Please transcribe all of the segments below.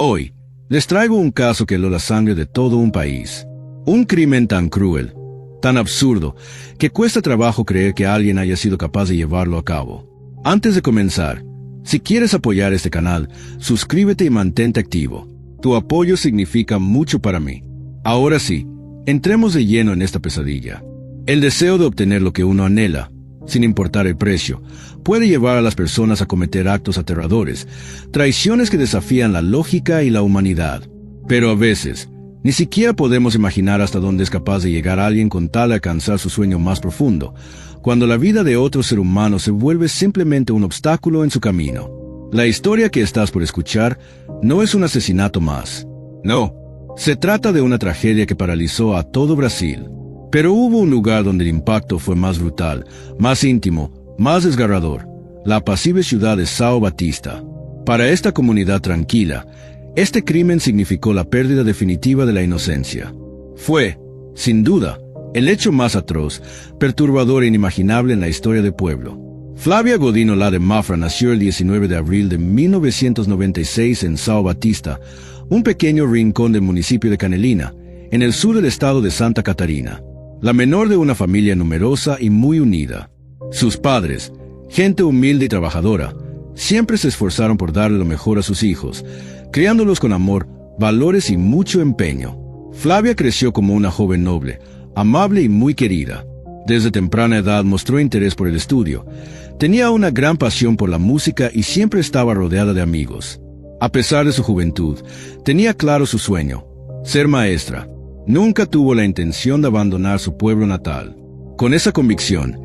Hoy, les traigo un caso que heló la sangre de todo un país. Un crimen tan cruel, tan absurdo, que cuesta trabajo creer que alguien haya sido capaz de llevarlo a cabo. Antes de comenzar, si quieres apoyar este canal, suscríbete y mantente activo. Tu apoyo significa mucho para mí. Ahora sí, entremos de lleno en esta pesadilla. El deseo de obtener lo que uno anhela, sin importar el precio, puede llevar a las personas a cometer actos aterradores, traiciones que desafían la lógica y la humanidad. Pero a veces, ni siquiera podemos imaginar hasta dónde es capaz de llegar alguien con tal de alcanzar su sueño más profundo, cuando la vida de otro ser humano se vuelve simplemente un obstáculo en su camino. La historia que estás por escuchar no es un asesinato más. No, se trata de una tragedia que paralizó a todo Brasil. Pero hubo un lugar donde el impacto fue más brutal, más íntimo, más desgarrador: la apacible ciudad de São Batista. Para esta comunidad tranquila, este crimen significó la pérdida definitiva de la inocencia. Fue, sin duda, el hecho más atroz, perturbador e inimaginable en la historia del pueblo. Flávia Godinho Lá de Mafra nació el 19 de abril de 1996 en São Batista, un pequeño rincón del municipio de Canelina, en el sur del estado de Santa Catarina. La menor de una familia numerosa y muy unida. Sus padres, gente humilde y trabajadora, siempre se esforzaron por darle lo mejor a sus hijos, criándolos con amor, valores y mucho empeño. Flávia creció como una joven noble, amable y muy querida. Desde temprana edad mostró interés por el estudio. Tenía una gran pasión por la música y siempre estaba rodeada de amigos. A pesar de su juventud, tenía claro su sueño: ser maestra. Nunca tuvo la intención de abandonar su pueblo natal. Con esa convicción,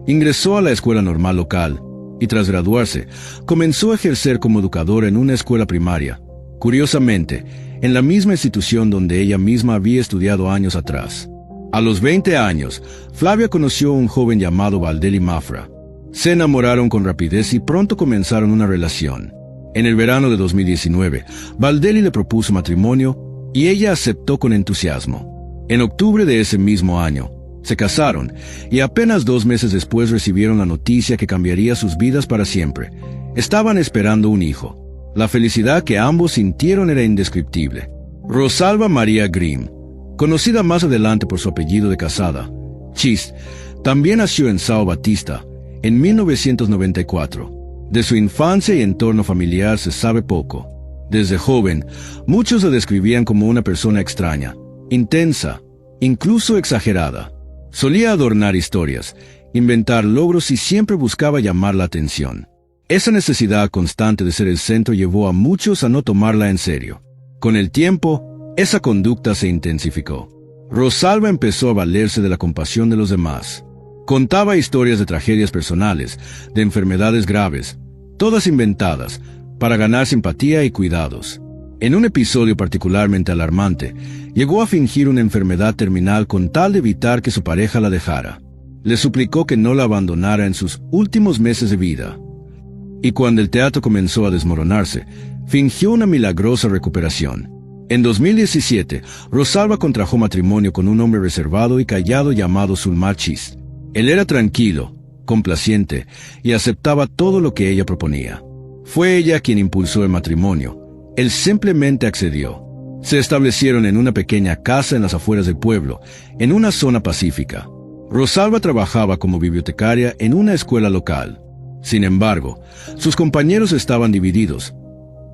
ingresó a la escuela normal local y tras graduarse, comenzó a ejercer como educadora en una escuela primaria, curiosamente, en la misma institución donde ella misma había estudiado años atrás. A los 20 años, Flávia conoció a un joven llamado Valdelli Mafra. Se enamoraron con rapidez y pronto comenzaron una relación. En el verano de 2019, Valdelli le propuso matrimonio y ella aceptó con entusiasmo. En octubre de ese mismo año, se casaron y apenas 2 meses después recibieron la noticia que cambiaría sus vidas para siempre. Estaban esperando un hijo. La felicidad que ambos sintieron era indescriptible. Rosalba María Grimm, conocida más adelante por su apellido de casada, Chist, también nació en São Batista, en 1994. De su infancia y entorno familiar se sabe poco. Desde joven, muchos la describían como una persona extraña, intensa, incluso exagerada. Solía adornar historias, inventar logros y siempre buscaba llamar la atención. Esa necesidad constante de ser el centro llevó a muchos a no tomarla en serio. Con el tiempo, esa conducta se intensificó. Rosalba empezó a valerse de la compasión de los demás. Contaba historias de tragedias personales, de enfermedades graves, todas inventadas, para ganar simpatía y cuidados. En un episodio particularmente alarmante, llegó a fingir una enfermedad terminal con tal de evitar que su pareja la dejara. Le suplicó que no la abandonara en sus últimos meses de vida. Y cuando el teatro comenzó a desmoronarse, fingió una milagrosa recuperación. En 2017, Rosalba contrajo matrimonio con un hombre reservado y callado llamado Sulmar Chist. Él era tranquilo, complaciente y aceptaba todo lo que ella proponía. Fue ella quien impulsó el matrimonio. Él simplemente accedió. Se establecieron en una pequeña casa en las afueras del pueblo, en una zona pacífica. Rosalba trabajaba como bibliotecaria en una escuela local. Sin embargo, sus compañeros estaban divididos.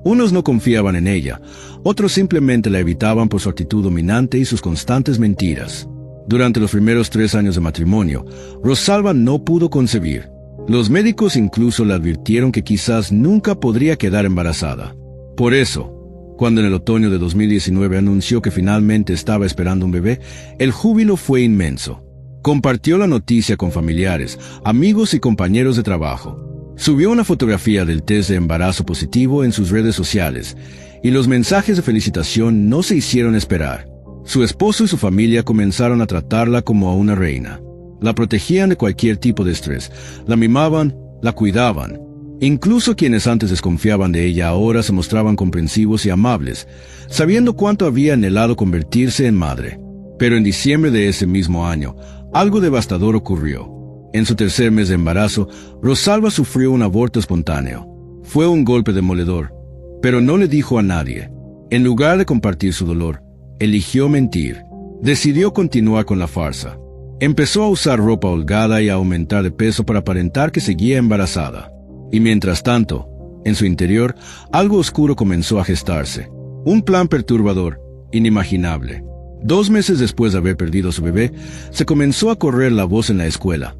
Unos no confiaban en ella, otros simplemente la evitaban por su actitud dominante y sus constantes mentiras. Durante los primeros 3 años de matrimonio, Rosalba no pudo concebir. Los médicos incluso le advirtieron que quizás nunca podría quedar embarazada. Por eso, cuando en el otoño de 2019 anunció que finalmente estaba esperando un bebé, el júbilo fue inmenso. Compartió la noticia con familiares, amigos y compañeros de trabajo. Subió una fotografía del test de embarazo positivo en sus redes sociales, y los mensajes de felicitación no se hicieron esperar. Su esposo y su familia comenzaron a tratarla como a una reina. La protegían de cualquier tipo de estrés, la mimaban, la cuidaban. Incluso quienes antes desconfiaban de ella ahora se mostraban comprensivos y amables, sabiendo cuánto había anhelado convertirse en madre. Pero en diciembre de ese mismo año, algo devastador ocurrió. En su 3er mes de embarazo, Rosalba sufrió un aborto espontáneo. Fue un golpe demoledor, pero no le dijo a nadie. En lugar de compartir su dolor, eligió mentir. Decidió continuar con la farsa. Empezó a usar ropa holgada y a aumentar de peso para aparentar que seguía embarazada. Y mientras tanto, en su interior, algo oscuro comenzó a gestarse. Un plan perturbador, inimaginable. 2 meses después de haber perdido a su bebé, se comenzó a correr la voz en la escuela.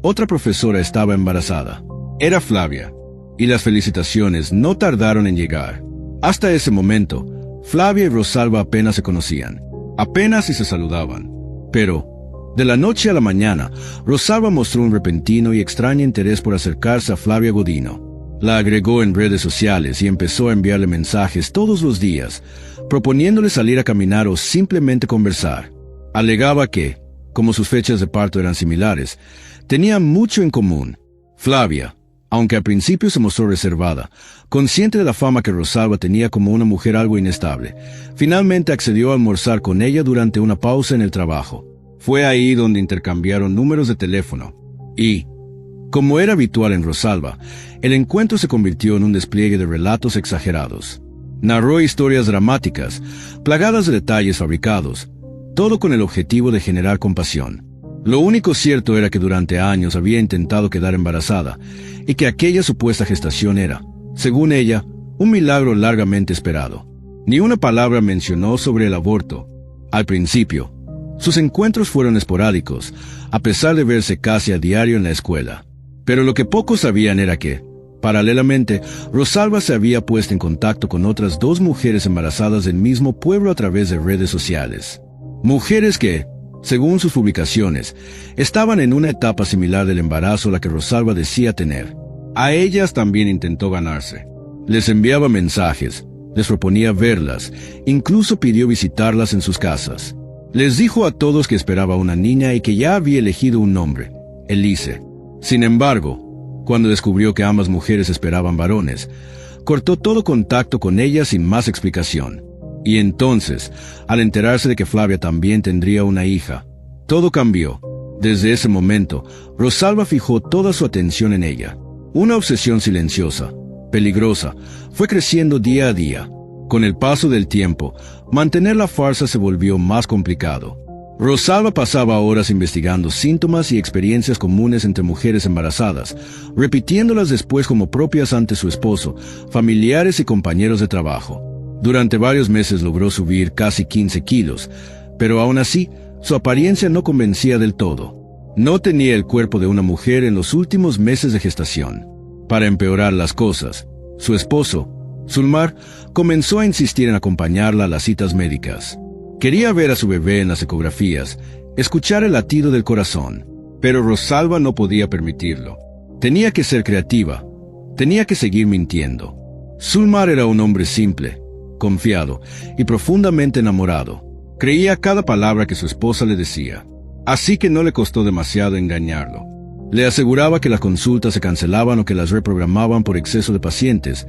Otra profesora estaba embarazada. Era Flavia. Y las felicitaciones no tardaron en llegar. Hasta ese momento, Flavia y Rosalba apenas se conocían. Apenas si se saludaban. Pero, de la noche a la mañana, Rosalba mostró un repentino y extraño interés por acercarse a Flavia Godino. La agregó en redes sociales y empezó a enviarle mensajes todos los días, proponiéndole salir a caminar o simplemente conversar. Alegaba que, como sus fechas de parto eran similares, tenían mucho en común. Flavia, aunque al principio se mostró reservada, consciente de la fama que Rosalba tenía como una mujer algo inestable, finalmente accedió a almorzar con ella durante una pausa en el trabajo. Fue ahí donde intercambiaron números de teléfono. Y, como era habitual en Rosalba, el encuentro se convirtió en un despliegue de relatos exagerados. Narró historias dramáticas, plagadas de detalles fabricados, todo con el objetivo de generar compasión. Lo único cierto era que durante años había intentado quedar embarazada y que aquella supuesta gestación era, según ella, un milagro largamente esperado. Ni una palabra mencionó sobre el aborto. Al principio, sus encuentros fueron esporádicos, a pesar de verse casi a diario en la escuela. Pero lo que pocos sabían era que, paralelamente, Rosalba se había puesto en contacto con otras 2 mujeres embarazadas del mismo pueblo a través de redes sociales. Mujeres que, según sus publicaciones, estaban en una etapa similar del embarazo a la que Rosalba decía tener. A ellas también intentó ganarse. Les enviaba mensajes, les proponía verlas, incluso pidió visitarlas en sus casas. Les dijo a todos que esperaba una niña y que ya había elegido un nombre, Elise. Sin embargo, cuando descubrió que ambas mujeres esperaban varones, cortó todo contacto con ellas sin más explicación. Y entonces, al enterarse de que Flavia también tendría una hija, todo cambió. Desde ese momento, Rosalba fijó toda su atención en ella. Una obsesión silenciosa, peligrosa, fue creciendo día a día. Con el paso del tiempo, mantener la farsa se volvió más complicado. Rosalba pasaba horas investigando síntomas y experiencias comunes entre mujeres embarazadas, repitiéndolas después como propias ante su esposo, familiares y compañeros de trabajo. Durante varios meses logró subir casi 15 kilos, pero aún así, su apariencia no convencía del todo. No tenía el cuerpo de una mujer en los últimos meses de gestación. Para empeorar las cosas, su esposo, Zulmar, comenzó a insistir en acompañarla a las citas médicas. Quería ver a su bebé en las ecografías, escuchar el latido del corazón, pero Rosalba no podía permitirlo. Tenía que ser creativa, tenía que seguir mintiendo. Zulmar era un hombre simple, confiado y profundamente enamorado. Creía cada palabra que su esposa le decía, así que no le costó demasiado engañarlo. Le aseguraba que las consultas se cancelaban o que las reprogramaban por exceso de pacientes,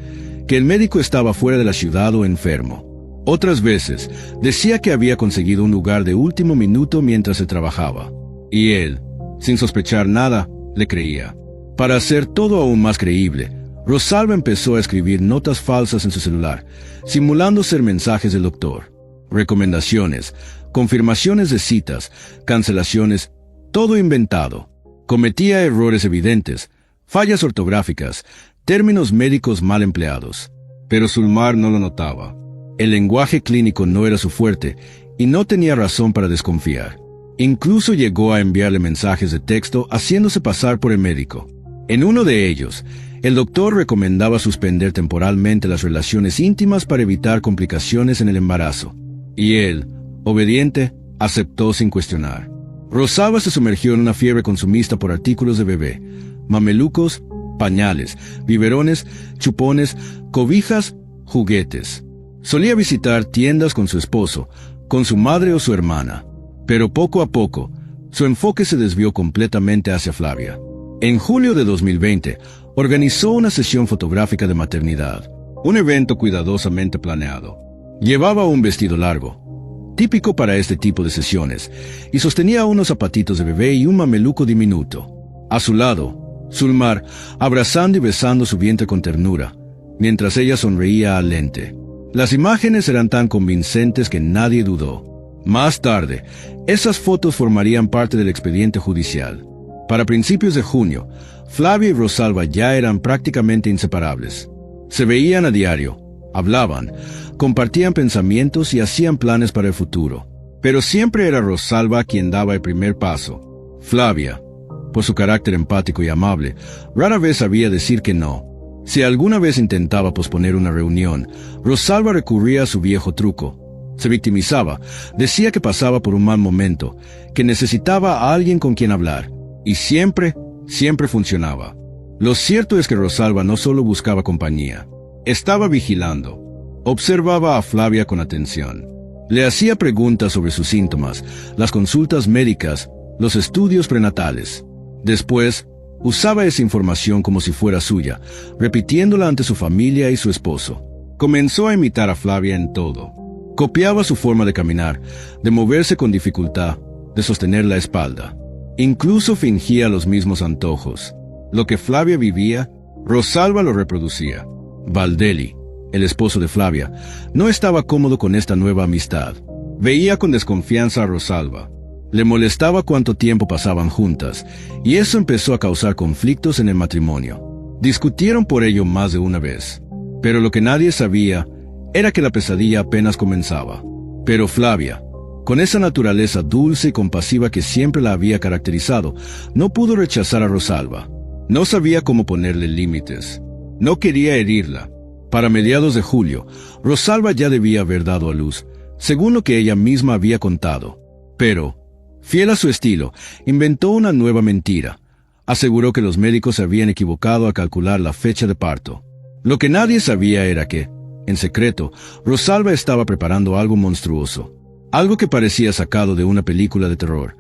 que el médico estaba fuera de la ciudad o enfermo. Otras veces, decía que había conseguido un lugar de último minuto mientras se trabajaba. Y él, sin sospechar nada, le creía. Para hacer todo aún más creíble, Rosalba empezó a escribir notas falsas en su celular, simulando ser mensajes del doctor. Recomendaciones, confirmaciones de citas, cancelaciones, todo inventado. Cometía errores evidentes, fallas ortográficas, términos médicos mal empleados. Pero Zulmar no lo notaba. El lenguaje clínico no era su fuerte y no tenía razón para desconfiar. Incluso llegó a enviarle mensajes de texto haciéndose pasar por el médico. En uno de ellos, el doctor recomendaba suspender temporalmente las relaciones íntimas para evitar complicaciones en el embarazo. Y él, obediente, aceptó sin cuestionar. Rosalba se sumergió en una fiebre consumista por artículos de bebé, mamelucos, pañales, biberones, chupones, cobijas, juguetes. Solía visitar tiendas con su esposo, con su madre o su hermana. Pero poco a poco, su enfoque se desvió completamente hacia Flavia. En julio de 2020, organizó una sesión fotográfica de maternidad, un evento cuidadosamente planeado. Llevaba un vestido largo, típico para este tipo de sesiones, y sostenía unos zapatitos de bebé y un mameluco diminuto. A su lado, Zulmar, abrazando y besando su vientre con ternura, mientras ella sonreía al lente. Las imágenes eran tan convincentes que nadie dudó. Más tarde, esas fotos formarían parte del expediente judicial. Para principios de junio, Flavia y Rosalba ya eran prácticamente inseparables. Se veían a diario, hablaban, compartían pensamientos y hacían planes para el futuro. Pero siempre era Rosalba quien daba el primer paso. Flavia, por su carácter empático y amable, rara vez sabía decir que no. Si alguna vez intentaba posponer una reunión, Rosalba recurría a su viejo truco. Se victimizaba, decía que pasaba por un mal momento, que necesitaba a alguien con quien hablar. Y siempre funcionaba. Lo cierto es que Rosalba no solo buscaba compañía, estaba vigilando. Observaba a Flavia con atención. Le hacía preguntas sobre sus síntomas, las consultas médicas, los estudios prenatales. Después, usaba esa información como si fuera suya, repitiéndola ante su familia y su esposo. Comenzó a imitar a Flavia en todo. Copiaba su forma de caminar, de moverse con dificultad, de sostener la espalda. Incluso fingía los mismos antojos. Lo que Flavia vivía, Rosalba lo reproducía. Baldelli, el esposo de Flavia, no estaba cómodo con esta nueva amistad. Veía con desconfianza a Rosalba. Le molestaba cuánto tiempo pasaban juntas, y eso empezó a causar conflictos en el matrimonio. Discutieron por ello más de una vez. Pero lo que nadie sabía era que la pesadilla apenas comenzaba. Pero Flavia, con esa naturaleza dulce y compasiva que siempre la había caracterizado, no pudo rechazar a Rosalba. No sabía cómo ponerle límites. No quería herirla. Para mediados de julio, Rosalba ya debía haber dado a luz, según lo que ella misma había contado. Pero, fiel a su estilo, inventó una nueva mentira. Aseguró que los médicos se habían equivocado al calcular la fecha de parto. Lo que nadie sabía era que, en secreto, Rosalba estaba preparando algo monstruoso. Algo que parecía sacado de una película de terror,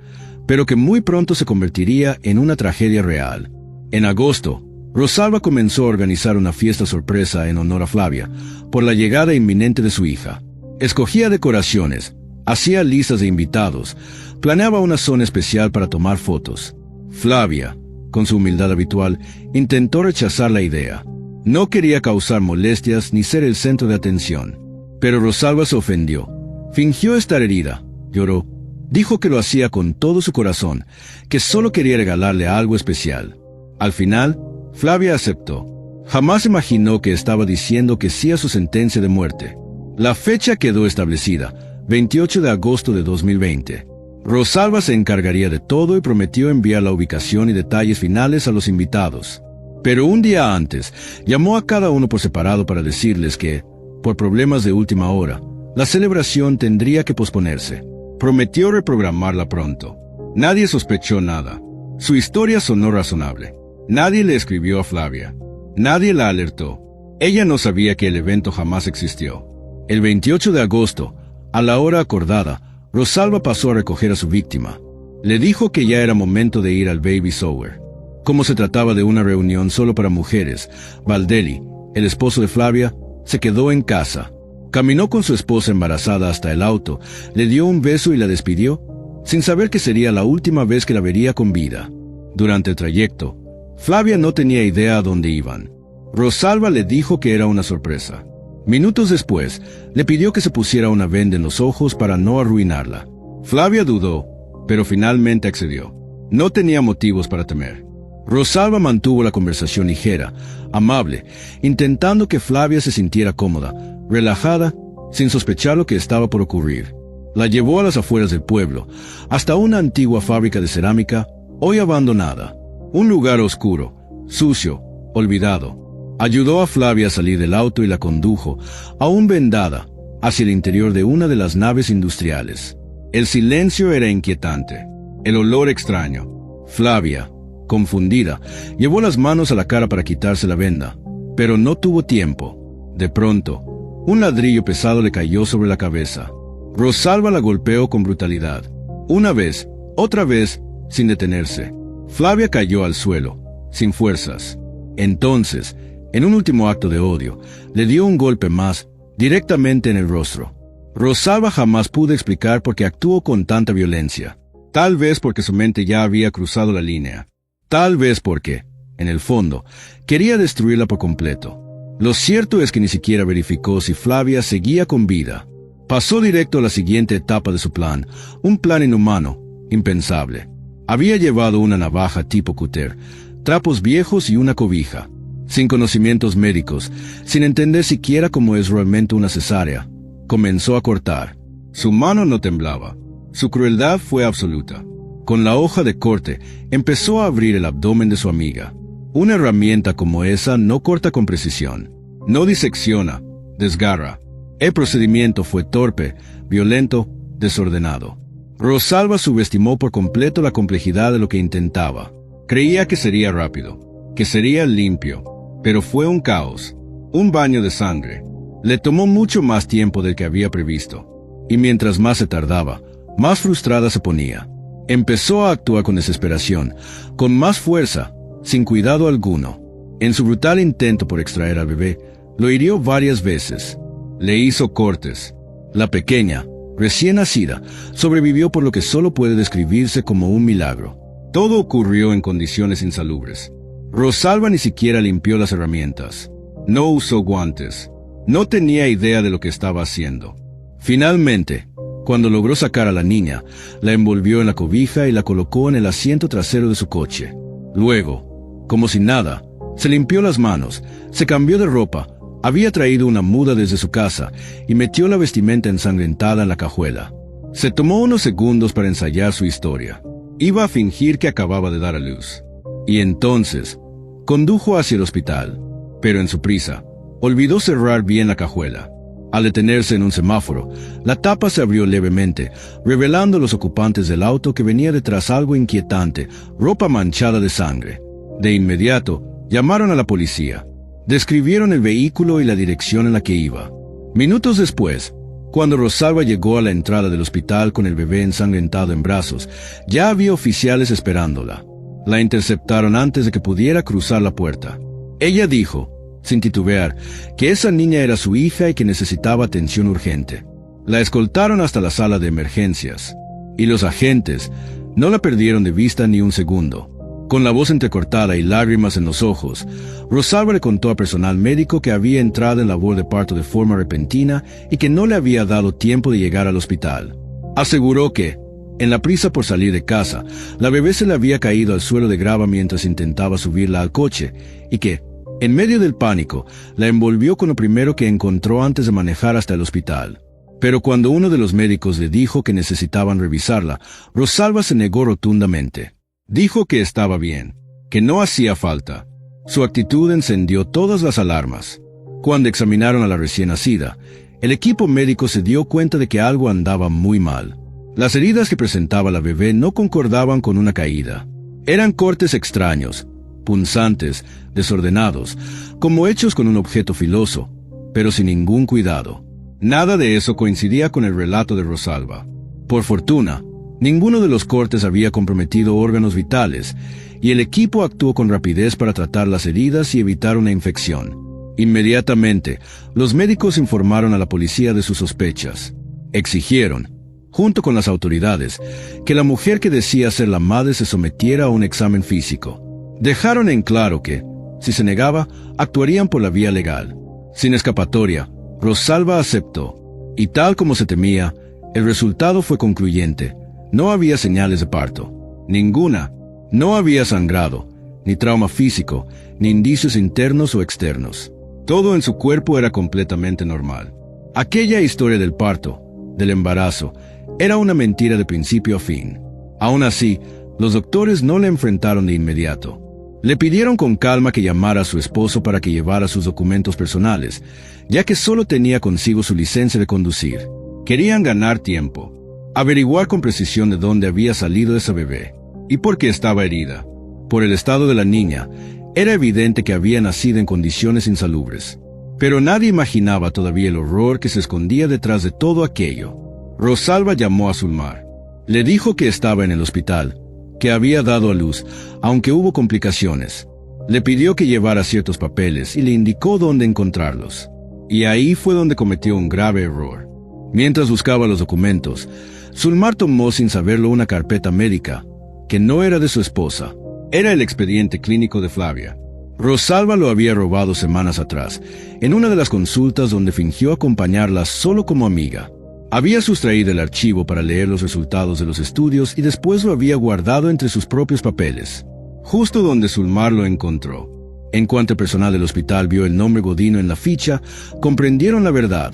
pero que muy pronto se convertiría en una tragedia real. En agosto, Rosalba comenzó a organizar una fiesta sorpresa en honor a Flavia, por la llegada inminente de su hija. Escogía decoraciones, hacía listas de invitados, planeaba una zona especial para tomar fotos. Flavia, con su humildad habitual, intentó rechazar la idea. No quería causar molestias ni ser el centro de atención. Pero Rosalba se ofendió. Fingió estar herida, lloró, dijo que lo hacía con todo su corazón, que solo quería regalarle algo especial. Al final, Flavia aceptó. Jamás imaginó que estaba diciendo que sí a su sentencia de muerte. La fecha quedó establecida, 28 de agosto de 2020. Rosalba se encargaría de todo y prometió enviar la ubicación y detalles finales a los invitados. Pero un día antes, llamó a cada uno por separado para decirles que, por problemas de última hora, la celebración tendría que posponerse. Prometió reprogramarla pronto. Nadie sospechó nada. Su historia sonó razonable. Nadie le escribió a Flavia. Nadie la alertó. Ella no sabía que el evento jamás existió. El 28 de agosto, a la hora acordada, Rosalba pasó a recoger a su víctima. Le dijo que ya era momento de ir al baby shower. Como se trataba de una reunión solo para mujeres, Baldelli, el esposo de Flavia, se quedó en casa. Caminó con su esposa embarazada hasta el auto, le dio un beso y la despidió, sin saber que sería la última vez que la vería con vida. Durante el trayecto, Flavia no tenía idea a dónde iban. Rosalba le dijo que era una sorpresa. Minutos después, le pidió que se pusiera una venda en los ojos para no arruinarla. Flavia dudó, pero finalmente accedió. No tenía motivos para temer. Rosalba mantuvo la conversación ligera, amable, intentando que Flavia se sintiera cómoda, relajada, sin sospechar lo que estaba por ocurrir. La llevó a las afueras del pueblo, hasta una antigua fábrica de cerámica, hoy abandonada. Un lugar oscuro, sucio, olvidado. Ayudó a Flavia a salir del auto y la condujo, aún vendada, hacia el interior de una de las naves industriales. El silencio era inquietante, el olor extraño. Flavia, confundida, llevó las manos a la cara para quitarse la venda, pero no tuvo tiempo. De pronto, un ladrillo pesado le cayó sobre la cabeza. Rosalba la golpeó con brutalidad. Una vez, otra vez, sin detenerse. Flavia cayó al suelo, sin fuerzas. Entonces, en un último acto de odio, le dio un golpe más, directamente en el rostro. Rosalba jamás pudo explicar por qué actuó con tanta violencia. Tal vez porque su mente ya había cruzado la línea. Tal vez porque, en el fondo, quería destruirla por completo. Lo cierto es que ni siquiera verificó si Flavia seguía con vida. Pasó directo a la siguiente etapa de su plan, un plan inhumano, impensable. Había llevado una navaja tipo cúter, trapos viejos y una cobija. Sin conocimientos médicos, sin entender siquiera cómo es realmente una cesárea, comenzó a cortar. Su mano no temblaba. Su crueldad fue absoluta. Con la hoja de corte, empezó a abrir el abdomen de su amiga. Una herramienta como esa no corta con precisión. No disecciona, desgarra. El procedimiento fue torpe, violento, desordenado. Rosalba subestimó por completo la complejidad de lo que intentaba. Creía que sería rápido, que sería limpio, pero fue un caos, un baño de sangre. Le tomó mucho más tiempo del que había previsto, y mientras más se tardaba, más frustrada se ponía. Empezó a actuar con desesperación, con más fuerza, sin cuidado alguno. En su brutal intento por extraer al bebé, lo hirió varias veces. Le hizo cortes. La pequeña, recién nacida, sobrevivió por lo que solo puede describirse como un milagro. Todo ocurrió en condiciones insalubres. Rosalba ni siquiera limpió las herramientas. No usó guantes. No tenía idea de lo que estaba haciendo. Finalmente, cuando logró sacar a la niña, la envolvió en la cobija y la colocó en el asiento trasero de su coche. Luego, como si nada, se limpió las manos, se cambió de ropa, había traído una muda desde su casa y metió la vestimenta ensangrentada en la cajuela. Se tomó unos segundos para ensayar su historia. Iba a fingir que acababa de dar a luz. Y entonces, condujo hacia el hospital, pero en su prisa, olvidó cerrar bien la cajuela. Al detenerse en un semáforo, la tapa se abrió levemente, revelando a los ocupantes del auto que venía detrás algo inquietante, ropa manchada de sangre. De inmediato, llamaron a la policía. Describieron el vehículo y la dirección en la que iba. Minutos después, cuando Rosalba llegó a la entrada del hospital con el bebé ensangrentado en brazos, ya había oficiales esperándola. La interceptaron antes de que pudiera cruzar la puerta. Ella dijo, sin titubear, que esa niña era su hija y que necesitaba atención urgente. La escoltaron hasta la sala de emergencias, y los agentes no la perdieron de vista ni un segundo. Con la voz entrecortada y lágrimas en los ojos, Rosalba le contó al personal médico que había entrado en labor de parto de forma repentina y que no le había dado tiempo de llegar al hospital. Aseguró que, en la prisa por salir de casa, la bebé se le había caído al suelo de grava mientras intentaba subirla al coche, y que, en medio del pánico, la envolvió con lo primero que encontró antes de manejar hasta el hospital. Pero cuando uno de los médicos le dijo que necesitaban revisarla, Rosalba se negó rotundamente. Dijo que estaba bien, que no hacía falta. Su actitud encendió todas las alarmas. Cuando examinaron a la recién nacida, el equipo médico se dio cuenta de que algo andaba muy mal. Las heridas que presentaba la bebé no concordaban con una caída. Eran cortes extraños, punzantes, desordenados, como hechos con un objeto filoso, pero sin ningún cuidado. Nada de eso coincidía con el relato de Rosalba. Por fortuna, ninguno de los cortes había comprometido órganos vitales, y el equipo actuó con rapidez para tratar las heridas y evitar una infección. Inmediatamente, los médicos informaron a la policía de sus sospechas. Exigieron, junto con las autoridades, que la mujer que decía ser la madre se sometiera a un examen físico. Dejaron en claro que, si se negaba, actuarían por la vía legal. Sin escapatoria, Rosalba aceptó, y tal como se temía, el resultado fue concluyente. No había señales de parto. Ninguna. No había sangrado, ni trauma físico, ni indicios internos o externos. Todo en su cuerpo era completamente normal. Aquella historia del parto, del embarazo, era una mentira de principio a fin. Aún así, los doctores no le enfrentaron de inmediato. Le pidieron con calma que llamara a su esposo para que llevara sus documentos personales, ya que solo tenía consigo su licencia de conducir. Querían ganar tiempo, averiguar con precisión de dónde había salido esa bebé, y por qué estaba herida. Por el estado de la niña, era evidente que había nacido en condiciones insalubres. Pero nadie imaginaba todavía el horror que se escondía detrás de todo aquello. Rosalba llamó a Zulmar. Le dijo que estaba en el hospital, que había dado a luz, aunque hubo complicaciones. Le pidió que llevara ciertos papeles y le indicó dónde encontrarlos. Y ahí fue donde cometió un grave error. Mientras buscaba los documentos, Zulmar tomó sin saberlo una carpeta médica, que no era de su esposa. Era el expediente clínico de Flavia. Rosalba lo había robado semanas atrás, en una de las consultas donde fingió acompañarla solo como amiga. Había sustraído el archivo para leer los resultados de los estudios y después lo había guardado entre sus propios papeles, justo donde Zulmar lo encontró. En cuanto el personal del hospital vio el nombre Godino en la ficha, comprendieron la verdad.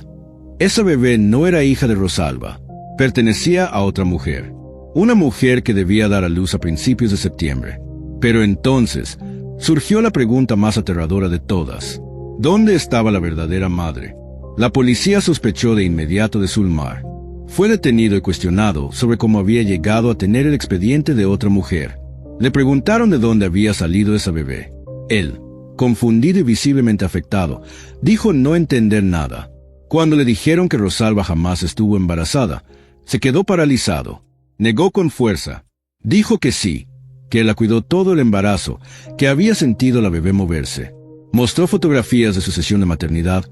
Esa bebé no era hija de Rosalba, pertenecía a otra mujer. Una mujer que debía dar a luz a principios de septiembre. Pero entonces surgió la pregunta más aterradora de todas. ¿Dónde estaba la verdadera madre? La policía sospechó de inmediato de Zulmar. Fue detenido y cuestionado sobre cómo había llegado a tener el expediente de otra mujer. Le preguntaron de dónde había salido esa bebé. Él, confundido y visiblemente afectado, dijo no entender nada. Cuando le dijeron que Rosalba jamás estuvo embarazada, se quedó paralizado. Negó con fuerza. Dijo que sí, que la cuidó todo el embarazo, que había sentido la bebé moverse. Mostró fotografías de su sesión de maternidad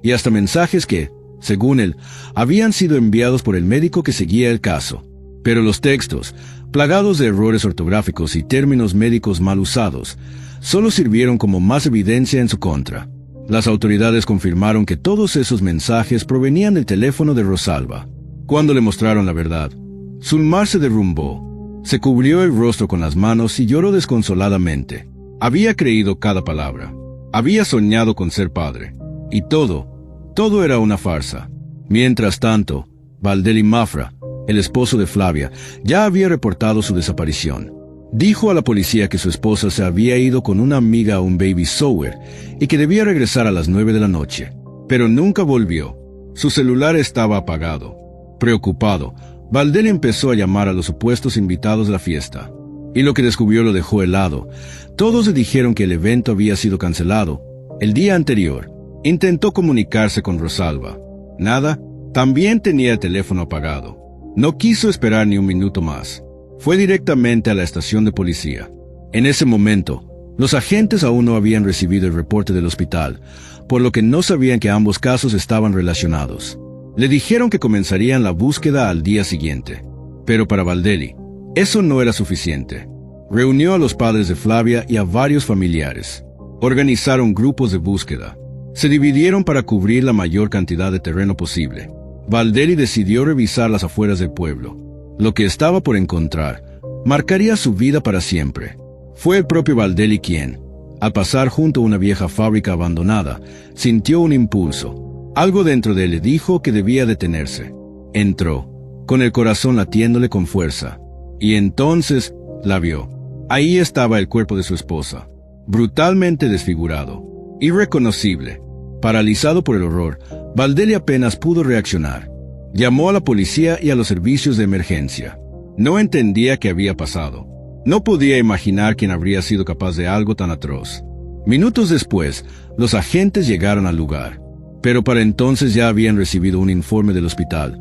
y hasta mensajes que, según él, habían sido enviados por el médico que seguía el caso. Pero los textos, plagados de errores ortográficos y términos médicos mal usados, solo sirvieron como más evidencia en su contra. Las autoridades confirmaron que todos esos mensajes provenían del teléfono de Rosalba. Cuando le mostraron la verdad, Zulmar se derrumbó, se cubrió el rostro con las manos y lloró desconsoladamente. Había creído cada palabra. Había soñado con ser padre. Y todo era una farsa. Mientras tanto, Valdeli Mafra, el esposo de Flavia, ya había reportado su desaparición. Dijo a la policía que su esposa se había ido con una amiga a un baby shower y que debía regresar a las 9 de la noche. Pero nunca volvió. Su celular estaba apagado. Preocupado, Valdeli empezó a llamar a los supuestos invitados de la fiesta. Y lo que descubrió lo dejó helado. Todos le dijeron que el evento había sido cancelado el día anterior. Intentó comunicarse con Rosalba. Nada. También tenía el teléfono apagado. No quiso esperar ni un minuto más. Fue directamente a la estación de policía. En ese momento, los agentes aún no habían recibido el reporte del hospital, por lo que no sabían que ambos casos estaban relacionados. Le dijeron que comenzarían la búsqueda al día siguiente. Pero para Valdeli, eso no era suficiente. Reunió a los padres de Flavia y a varios familiares. Organizaron grupos de búsqueda. Se dividieron para cubrir la mayor cantidad de terreno posible. Valdeli decidió revisar las afueras del pueblo. Lo que estaba por encontrar marcaría su vida para siempre. Fue el propio Valdeli quien, al pasar junto a una vieja fábrica abandonada, sintió un impulso. Algo dentro de él le dijo que debía detenerse. Entró, con el corazón latiéndole con fuerza. Y entonces la vio. Ahí estaba el cuerpo de su esposa, brutalmente desfigurado, irreconocible. Paralizado por el horror, Valdeli apenas pudo reaccionar. Llamó a la policía y a los servicios de emergencia. No entendía qué había pasado. No podía imaginar quién habría sido capaz de algo tan atroz. Minutos después, los agentes llegaron al lugar. Pero para entonces ya habían recibido un informe del hospital.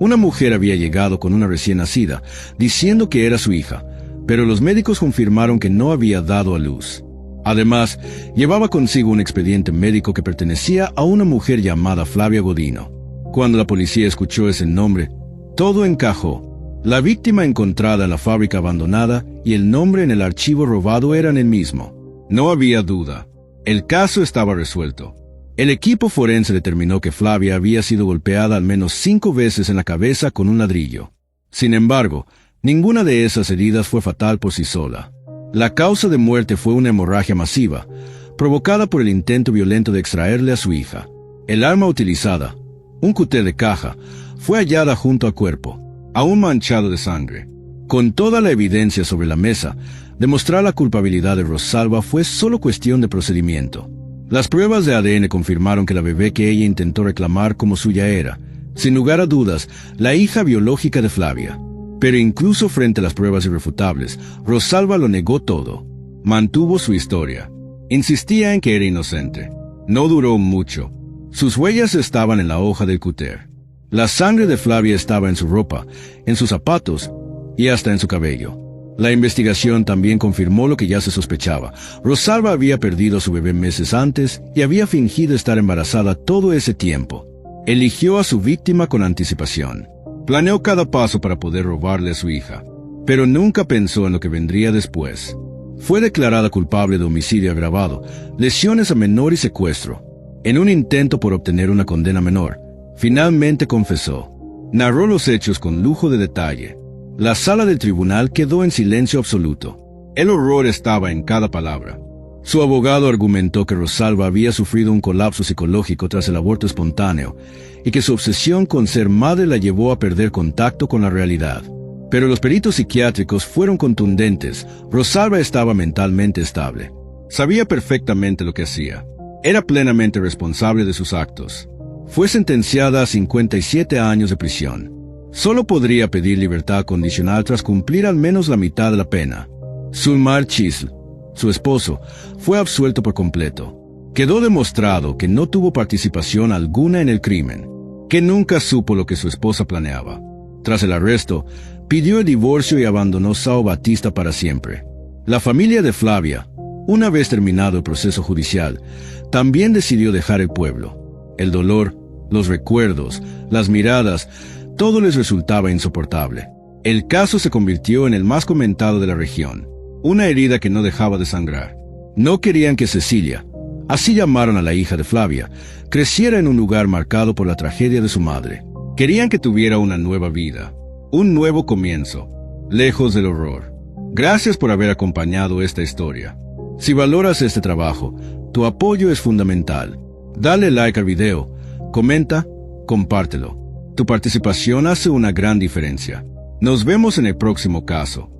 Una mujer había llegado con una recién nacida, diciendo que era su hija, pero los médicos confirmaron que no había dado a luz. Además, llevaba consigo un expediente médico que pertenecía a una mujer llamada Flavia Godino. Cuando la policía escuchó ese nombre, todo encajó. La víctima encontrada en la fábrica abandonada y el nombre en el archivo robado eran el mismo. No había duda. El caso estaba resuelto. El equipo forense determinó que Flavia había sido golpeada al menos 5 veces en la cabeza con un ladrillo. Sin embargo, ninguna de esas heridas fue fatal por sí sola. La causa de muerte fue una hemorragia masiva, provocada por el intento violento de extraerle a su hija. El arma utilizada, un cúter de caja, fue hallada junto al cuerpo, aún manchado de sangre. Con toda la evidencia sobre la mesa, demostrar la culpabilidad de Rosalba fue solo cuestión de procedimiento. Las pruebas de ADN confirmaron que la bebé que ella intentó reclamar como suya era, sin lugar a dudas, la hija biológica de Flavia. Pero incluso frente a las pruebas irrefutables, Rosalba lo negó todo. Mantuvo su historia. Insistía en que era inocente. No duró mucho. Sus huellas estaban en la hoja del cúter. La sangre de Flavia estaba en su ropa, en sus zapatos y hasta en su cabello. La investigación también confirmó lo que ya se sospechaba. Rosalba había perdido a su bebé meses antes y había fingido estar embarazada todo ese tiempo. Eligió a su víctima con anticipación. Planeó cada paso para poder robarle a su hija, pero nunca pensó en lo que vendría después. Fue declarada culpable de homicidio agravado, lesiones a menor y secuestro. En un intento por obtener una condena menor, finalmente confesó. Narró los hechos con lujo de detalle. La sala del tribunal quedó en silencio absoluto. El horror estaba en cada palabra. Su abogado argumentó que Rosalba había sufrido un colapso psicológico tras el aborto espontáneo y que su obsesión con ser madre la llevó a perder contacto con la realidad. Pero los peritos psiquiátricos fueron contundentes. Rosalba estaba mentalmente estable. Sabía perfectamente lo que hacía. Era plenamente responsable de sus actos. Fue sentenciada a 57 años de prisión. Solo podría pedir libertad condicional tras cumplir al menos la mitad de la pena. Sulmar Chisl, su esposo, fue absuelto por completo. Quedó demostrado que no tuvo participación alguna en el crimen, que nunca supo lo que su esposa planeaba. Tras el arresto, pidió el divorcio y abandonó São Batista para siempre. La familia de Flavia, una vez terminado el proceso judicial, también decidió dejar el pueblo. El dolor, los recuerdos, las miradas, todo les resultaba insoportable. El caso se convirtió en el más comentado de la región, una herida que no dejaba de sangrar. No querían que Cecilia, así llamaron a la hija de Flavia, creciera en un lugar marcado por la tragedia de su madre. Querían que tuviera una nueva vida, un nuevo comienzo, lejos del horror. Gracias por haber acompañado esta historia. Si valoras este trabajo, tu apoyo es fundamental. Dale like al video, comenta, compártelo. Tu participación hace una gran diferencia. Nos vemos en el próximo caso.